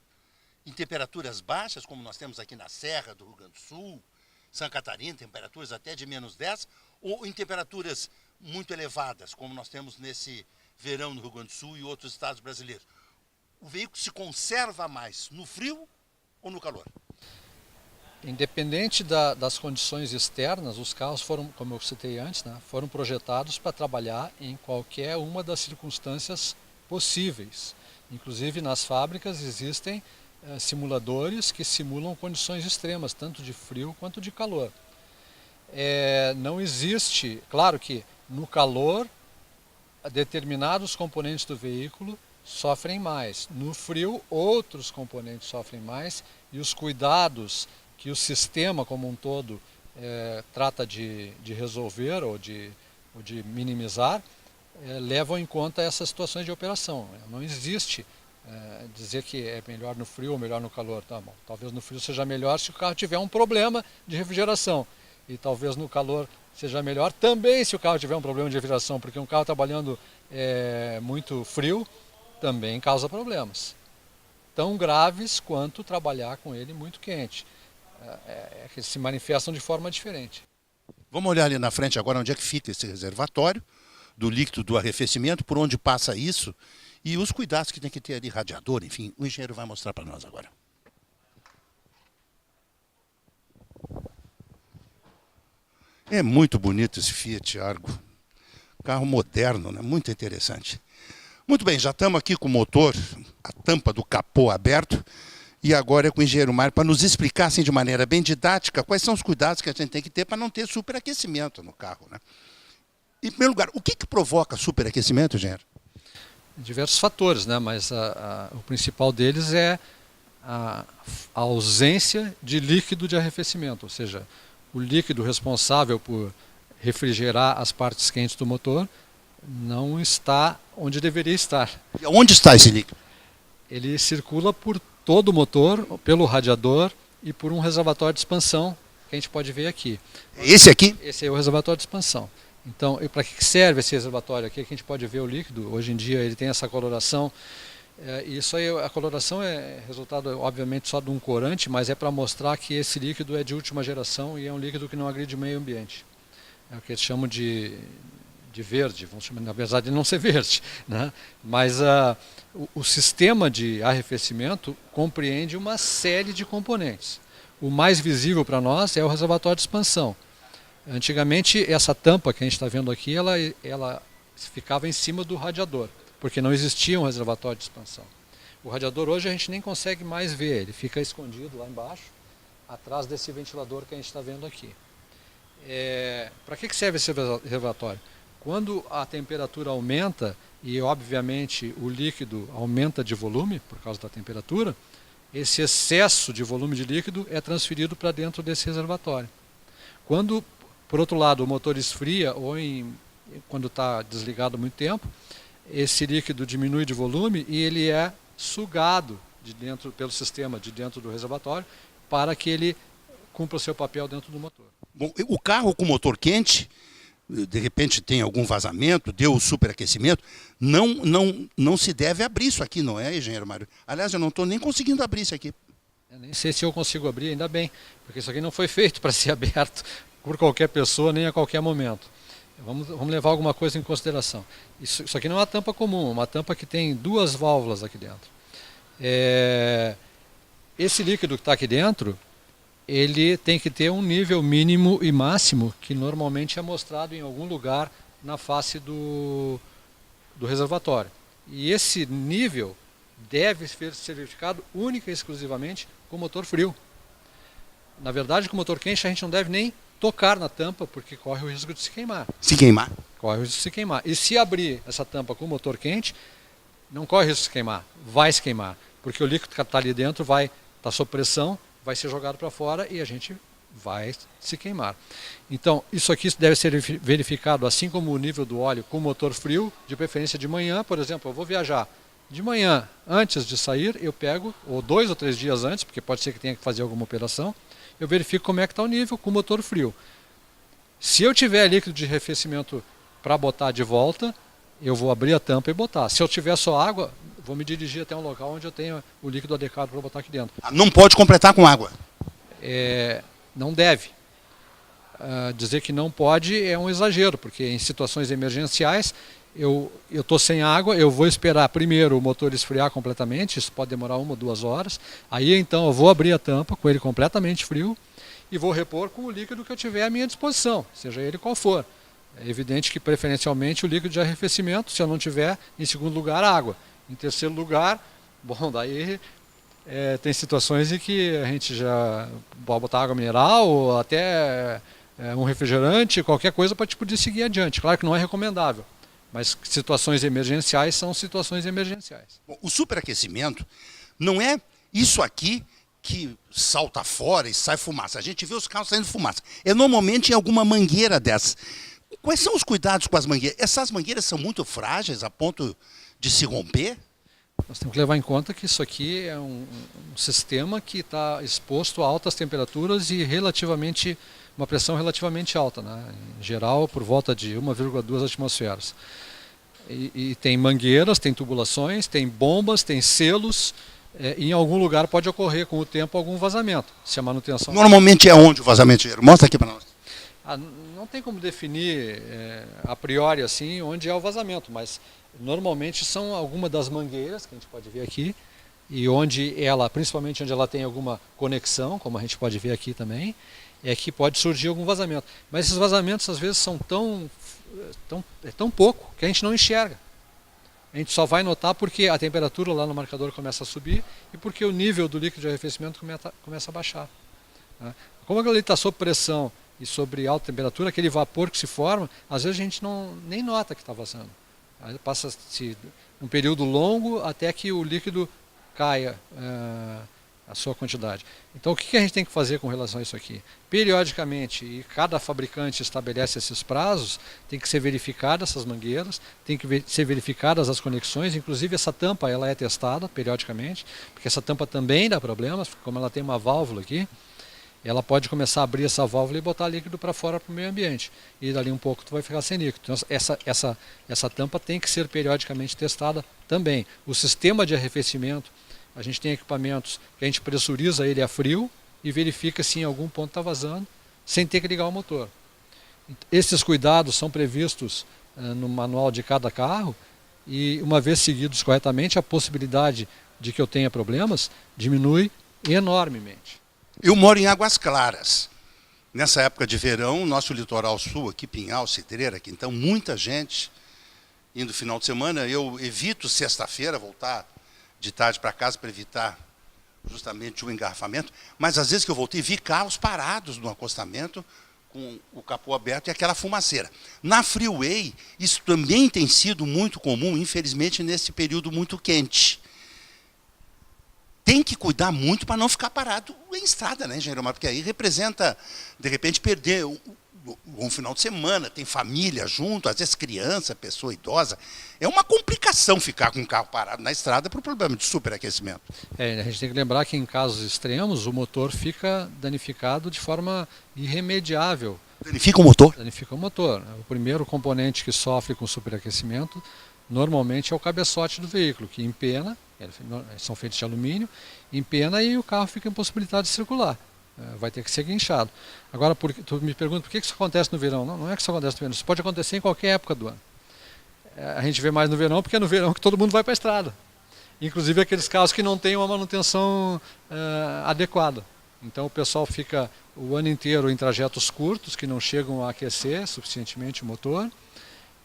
em temperaturas baixas, como nós temos aqui na Serra do Rio Grande do Sul, Santa Catarina, temperaturas até de -10, ou em temperaturas muito elevadas, como nós temos nesse verão no Rio Grande do Sul e outros estados brasileiros. O veículo se conserva mais no frio ou no calor? Independente das condições externas, os carros foram, como eu citei antes, né, foram projetados para trabalhar em qualquer uma das circunstâncias possíveis. Inclusive nas fábricas existem simuladores que simulam condições extremas, tanto de frio quanto de calor. Não existe, claro que no calor determinados componentes do veículo sofrem mais, no frio outros componentes sofrem mais e os cuidados que o sistema como um todo trata de resolver ou de minimizar, levam em conta essas situações de operação. Não existe dizer que é melhor no frio ou melhor no calor. Tá bom, talvez no frio seja melhor se o carro tiver um problema de refrigeração e talvez no calor seja melhor também se o carro tiver um problema de refrigeração, porque um carro trabalhando muito frio também causa problemas, tão graves quanto trabalhar com ele muito quente. Que se manifestam de forma diferente. Vamos olhar ali na frente agora onde é que fica esse reservatório do líquido do arrefecimento, por onde passa isso e os cuidados que tem que ter ali, radiador, enfim, o engenheiro vai mostrar para nós agora. É muito bonito esse Fiat Argo, carro moderno, né? Muito interessante. Muito bem, já estamos aqui com o motor, a tampa do capô aberto. E agora é com o engenheiro Mário para nos explicar assim, de maneira bem didática quais são os cuidados que a gente tem que ter para não ter superaquecimento no carro, né? Em primeiro lugar, o que provoca superaquecimento, engenheiro? Diversos fatores, né? Mas o principal deles é a ausência de líquido de arrefecimento, ou seja, o líquido responsável por refrigerar as partes quentes do motor não está onde deveria estar. E onde está esse líquido? Ele circula por todo o motor, pelo radiador e por um reservatório de expansão que a gente pode ver aqui. Esse aqui? Esse é o reservatório de expansção. Então, para que serve esse reservatório aqui? Que a gente pode ver o líquido. Hoje em dia ele tem essa coloração. Isso aí, a coloração é resultado, obviamente, só de um corante, mas é para mostrar que esse líquido é de última geração e é um líquido que não agride o meio ambiente. É o que eles chamam de verde, vamos chamar, na verdade de não ser verde, né? Mas o sistema de arrefecimento compreende uma série de componentes. O mais visível para nós é o reservatório de expansão. Antigamente essa tampa que a gente está vendo aqui, ela ficava em cima do radiador, porque não existia um reservatório de expansão. O radiador hoje a gente nem consegue mais ver, ele fica escondido lá embaixo, atrás desse ventilador que a gente está vendo aqui. Para que serve esse reservatório? Quando a temperatura aumenta e, obviamente, o líquido aumenta de volume por causa da temperatura, esse excesso de volume de líquido é transferido para dentro desse reservatório. Quando, por outro lado, o motor esfria ou quando está desligado há muito tempo, esse líquido diminui de volume e ele é sugado de dentro, pelo sistema de dentro do reservatório para que ele cumpra o seu papel dentro do motor. Bom, o carro com motor quente, de repente tem algum vazamento, deu o superaquecimento, não se deve abrir isso aqui, não é, engenheiro Mário? Aliás, eu não estou nem conseguindo abrir isso aqui. Eu nem sei se eu consigo abrir, ainda bem, porque isso aqui não foi feito para ser aberto por qualquer pessoa, nem a qualquer momento. Vamos levar alguma coisa em consideração. Isso aqui não é uma tampa comum, é uma tampa que tem duas válvulas aqui dentro. Esse líquido que está aqui dentro, ele tem que ter um nível mínimo e máximo que normalmente é mostrado em algum lugar na face do reservatório. E esse nível deve ser verificado única e exclusivamente com motor frio. Na verdade, com motor quente a gente não deve nem tocar na tampa, porque corre o risco de se queimar. Se queimar? Corre o risco de se queimar. E se abrir essa tampa com motor quente, não corre o risco de se queimar, vai se queimar, porque o líquido que está ali dentro vai estar sob pressão, vai ser jogado para fora e a gente vai se queimar. Então, isso aqui deve ser verificado, assim como o nível do óleo com motor frio, de preferência de manhã. Por exemplo, eu vou viajar de manhã, antes de sair, eu pego, ou 2 ou 3 dias antes, porque pode ser que tenha que fazer alguma operação, eu verifico como é que está o nível com motor frio. Se eu tiver líquido de arrefecimento para botar de volta, eu vou abrir a tampa e botar. Se eu tiver só água, vou me dirigir até um local onde eu tenha o líquido adequado para botar aqui dentro. Não pode completar com água? Não deve. Dizer que não pode é um exagero, porque em situações emergenciais, eu estou sem água, eu vou esperar primeiro o motor esfriar completamente, isso pode demorar 1 ou 2 horas, aí então eu vou abrir a tampa com ele completamente frio, e vou repor com o líquido que eu tiver à minha disposição, seja ele qual for. É evidente que preferencialmente o líquido de arrefecimento, se eu não tiver, em segundo lugar, água. Em terceiro lugar, bom, daí tem situações em que a gente já pode botar água mineral ou até um refrigerante, qualquer coisa para poder seguir adiante. Claro que não é recomendável, mas situações emergenciais são situações emergenciais. O superaquecimento não é isso aqui que salta fora e sai fumaça. A gente vê os carros saindo fumaça. É normalmente em alguma mangueira dessas. Quais são os cuidados com as mangueiras? Essas mangueiras são muito frágeis a ponto de se romper? Nós temos que levar em conta que isso aqui é um sistema que está exposto a altas temperaturas e uma pressão relativamente alta, né? Em geral por volta de 1,2 atmosferas. E tem mangueiras, tem tubulações, tem bombas, tem selos. Em algum lugar pode ocorrer com o tempo algum vazamento, se a manutenção... Normalmente é onde o vazamento? Mostra aqui para nós. Não tem como definir a priori assim onde é o vazamento, mas normalmente são algumas das mangueiras que a gente pode ver aqui e principalmente onde ela tem alguma conexão, como a gente pode ver aqui também, é que pode surgir algum vazamento. Mas esses vazamentos às vezes são tão pouco que a gente não enxerga. A gente só vai notar porque a temperatura lá no marcador começa a subir e porque o nível do líquido de arrefecimento começa a baixar. Como ele está sob pressão e sobre alta temperatura, aquele vapor que se forma, às vezes a gente nem nota que está vazando. Aí passa-se um período longo até que o líquido caia a sua quantidade. Então o que a gente tem que fazer com relação a isso aqui? Periodicamente, e cada fabricante estabelece esses prazos, tem que ser verificadas essas mangueiras, tem que ser verificadas as conexões, inclusive essa tampa ela é testada periodicamente, porque essa tampa também dá problemas, como ela tem uma válvula aqui, ela pode começar a abrir essa válvula e botar líquido para fora para o meio ambiente. E dali um pouco tu vai ficar sem líquido. Então essa tampa tem que ser periodicamente testada também. O sistema de arrefecimento, a gente tem equipamentos que a gente pressuriza ele a frio e verifica se em algum ponto está vazando, sem ter que ligar o motor. Esses cuidados são previstos no manual de cada carro e uma vez seguidos corretamente, a possibilidade de que eu tenha problemas diminui enormemente. Eu moro em Águas Claras. Nessa época de verão, nosso litoral sul, aqui Pinhal, Cidreira, aqui, então muita gente indo final de semana. Eu evito sexta-feira voltar de tarde para casa para evitar justamente o engarrafamento. Mas às vezes que eu voltei, vi carros parados no acostamento com o capô aberto e aquela fumaceira. Na freeway, isso também tem sido muito comum, infelizmente, nesse período muito quente. Tem que cuidar muito para não ficar parado em estrada, né, engenheiro Omar? Porque aí representa, de repente, perder um final de semana, tem família junto, às vezes criança, pessoa idosa. É uma complicação ficar com o carro parado na estrada por problema de superaquecimento. A gente tem que lembrar que em casos extremos o motor fica danificado de forma irremediável. Danifica o motor? Danifica o motor. O primeiro componente que sofre com superaquecimento normalmente é o cabeçote do veículo, que empena. São feitos de alumínio, empena e o carro fica impossibilitado de circular. Vai ter que ser guinchado. Agora, tu me pergunta por que isso acontece no verão. Não é que isso acontece no verão, isso pode acontecer em qualquer época do ano. A gente vê mais no verão porque é no verão que todo mundo vai para a estrada. Inclusive aqueles carros que não têm uma manutenção adequada. Então o pessoal fica o ano inteiro em trajetos curtos, que não chegam a aquecer suficientemente o motor.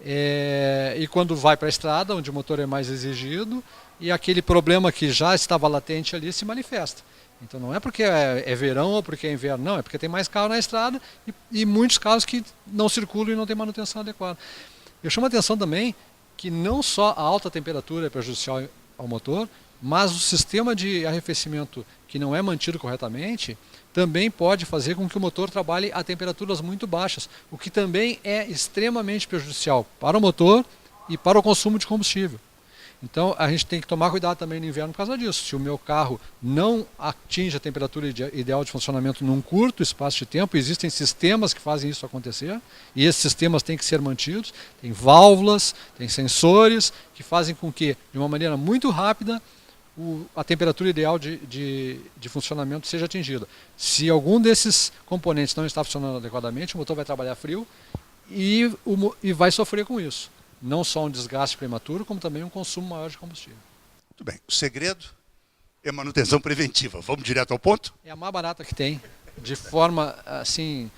E quando vai para a estrada, onde o motor é mais exigido, e aquele problema que já estava latente ali se manifesta. Então não é porque é verão ou porque é inverno, não, é porque tem mais carro na estrada e muitos carros que não circulam e não tem manutenção adequada. Eu chamo a atenção também que não só a alta temperatura é prejudicial ao motor, mas o sistema de arrefecimento que não é mantido corretamente também pode fazer com que o motor trabalhe a temperaturas muito baixas, o que também é extremamente prejudicial para o motor e para o consumo de combustível. Então a gente tem que tomar cuidado também no inverno por causa disso. Se o meu carro não atinge a temperatura ideal de funcionamento num curto espaço de tempo, existem sistemas que fazem isso acontecer, e esses sistemas têm que ser mantidos, tem válvulas, tem sensores que fazem com que, de uma maneira muito rápida, a temperatura ideal de funcionamento seja atingida. Se algum desses componentes não está funcionando adequadamente, o motor vai trabalhar frio e vai sofrer com isso. Não só um desgaste prematuro, como também um consumo maior de combustível. Muito bem. O segredo é manutenção preventiva. Vamos direto ao ponto? É a mais barata que tem. de forma assim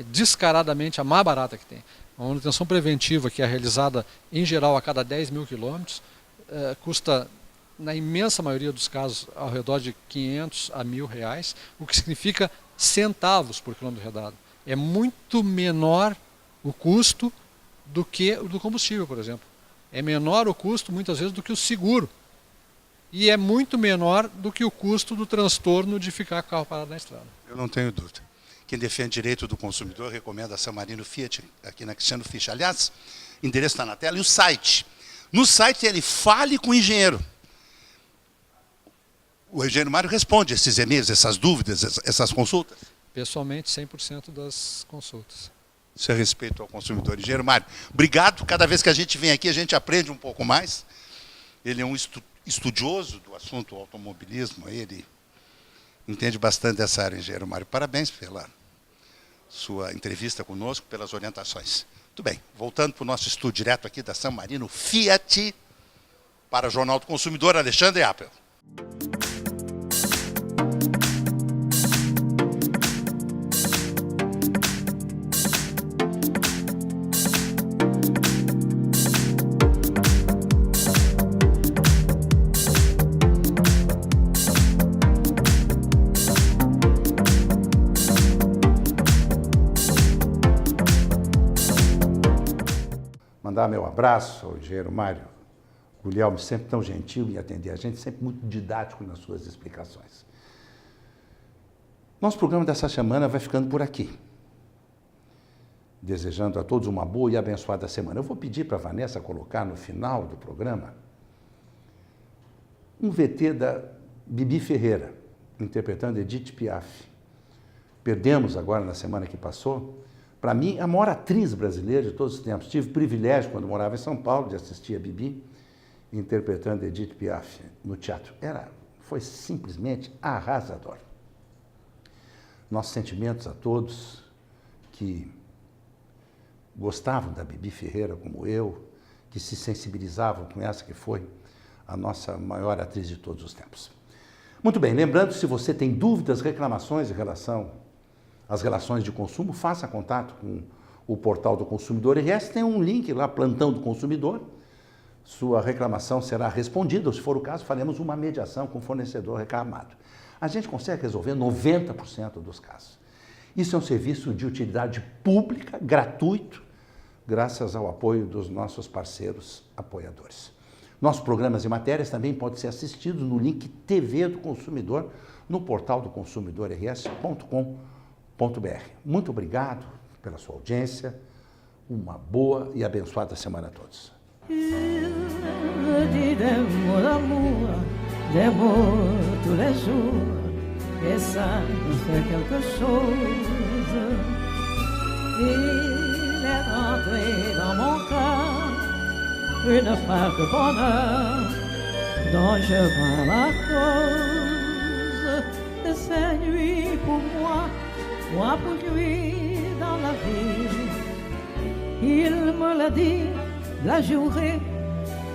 descaradamente a mais barata que tem. A manutenção preventiva, que é realizada em geral a cada 10 mil quilômetros, custa, na imensa maioria dos casos, ao redor de 500 a R$1.000, o que significa centavos por quilômetro rodado. É muito menor o custo do que o do combustível, por exemplo. É menor o custo, muitas vezes, do que o seguro. E é muito menor do que o custo do transtorno de ficar com o carro parado na estrada. Eu não tenho dúvida. Quem defende direito do consumidor recomenda a San Marino Fiat, aqui na Cristiano Fisch. Aliás, o endereço está na tela e o site. No site ele fale com o engenheiro. O engenheiro Mário responde esses e-mails, essas dúvidas, essas consultas? Pessoalmente, 100% das consultas. Isso é respeito ao consumidor. Engenheiro Mário, obrigado. Cada vez que a gente vem aqui, a gente aprende um pouco mais. Ele é um estudioso do assunto automobilismo. Ele entende bastante dessa área, engenheiro Mário. Parabéns pela sua entrevista conosco, pelas orientações. Muito bem, voltando para o nosso estúdio direto aqui da San Marino Fiat, para o Jornal do Consumidor, Alexandre Appel. Mandar meu abraço ao engenheiro Mário Guglielmo, sempre tão gentil em atender a gente, sempre muito didático nas suas explicações. Nosso programa dessa semana vai ficando por aqui. Desejando a todos uma boa e abençoada semana. Eu vou pedir para a Vanessa colocar no final do programa um VT da Bibi Ferreira, interpretando Edith Piaf. Perdemos agora na semana que passou. Para mim, a maior atriz brasileira de todos os tempos. Tive o privilégio, quando morava em São Paulo, de assistir a Bibi interpretando Edith Piaf no teatro. Foi simplesmente arrasador. Nossos sentimentos a todos que gostavam da Bibi Ferreira como eu, que se sensibilizavam com essa que foi a nossa maior atriz de todos os tempos. Muito bem, lembrando, se você tem dúvidas, reclamações em relação as relações de consumo, faça contato com o portal do Consumidor RS, tem um link lá, Plantão do Consumidor, sua reclamação será respondida, ou se for o caso, faremos uma mediação com o fornecedor reclamado. A gente consegue resolver 90% dos casos. Isso é um serviço de utilidade pública, gratuito, graças ao apoio dos nossos parceiros apoiadores. Nossos programas e matérias também podem ser assistidos no link TV do Consumidor, no portal do consumidorrs.com.br. Muito obrigado pela sua audiência, uma boa e abençoada semana a todos. Une part de bonheur dont je vois la cause. C'est lui pour moi pour lui dans la vie. Il me l'a dit, l'a juré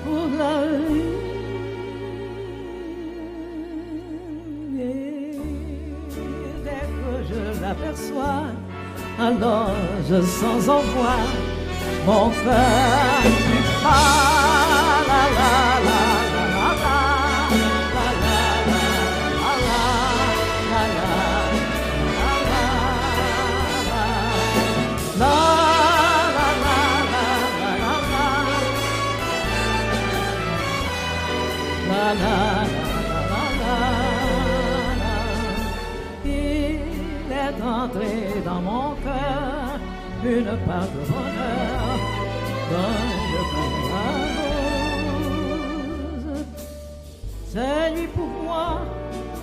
pour la vie. Et dès que je l'aperçois, alors je sens en moi mon cœur qui bat, la la la la la la la la la la la. Il est entré dans mon cœur une part de bonheur dont je prends la rose. C'est lui pour moi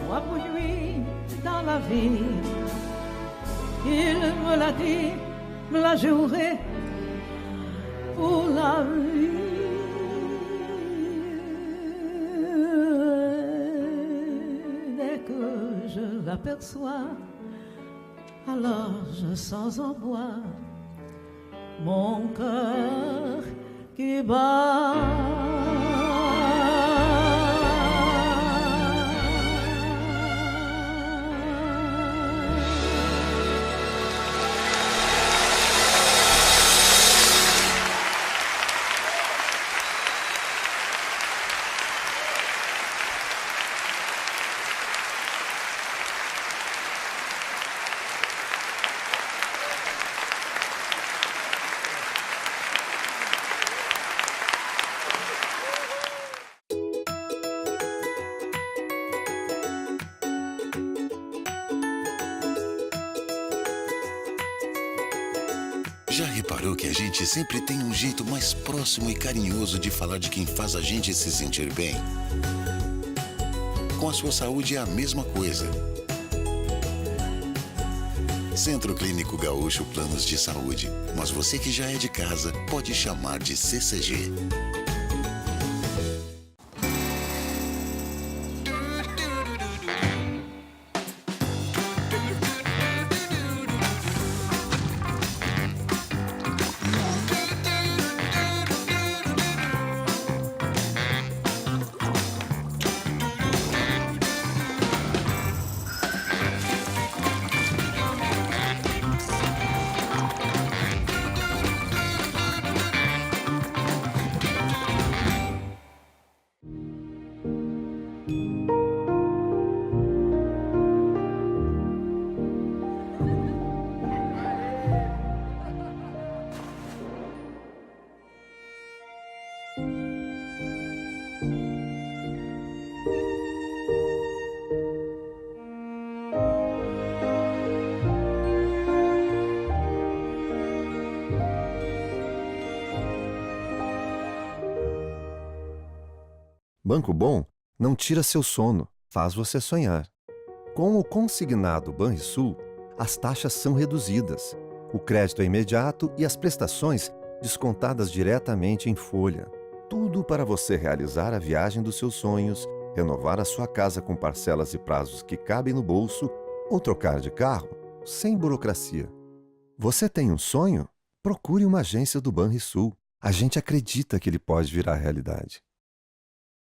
pour lui dans la vie. Il me l'a dit, me l'a juré pour la vie. Dès que je l'aperçois, alors je sens en moi mon cœur qui bat. Já reparou que a gente sempre tem um jeito mais próximo e carinhoso de falar de quem faz a gente se sentir bem? Com a sua saúde é a mesma coisa. Centro Clínico Gaúcho Planos de Saúde. Mas você que já é de casa, pode chamar de CCG. Banco Bom não tira seu sono, faz você sonhar. Com o consignado Banrisul, as taxas são reduzidas, o crédito é imediato e as prestações descontadas diretamente em folha. Tudo para você realizar a viagem dos seus sonhos, renovar a sua casa com parcelas e prazos que cabem no bolso ou trocar de carro sem burocracia. Você tem um sonho? Procure uma agência do Banrisul. A gente acredita que ele pode virar realidade.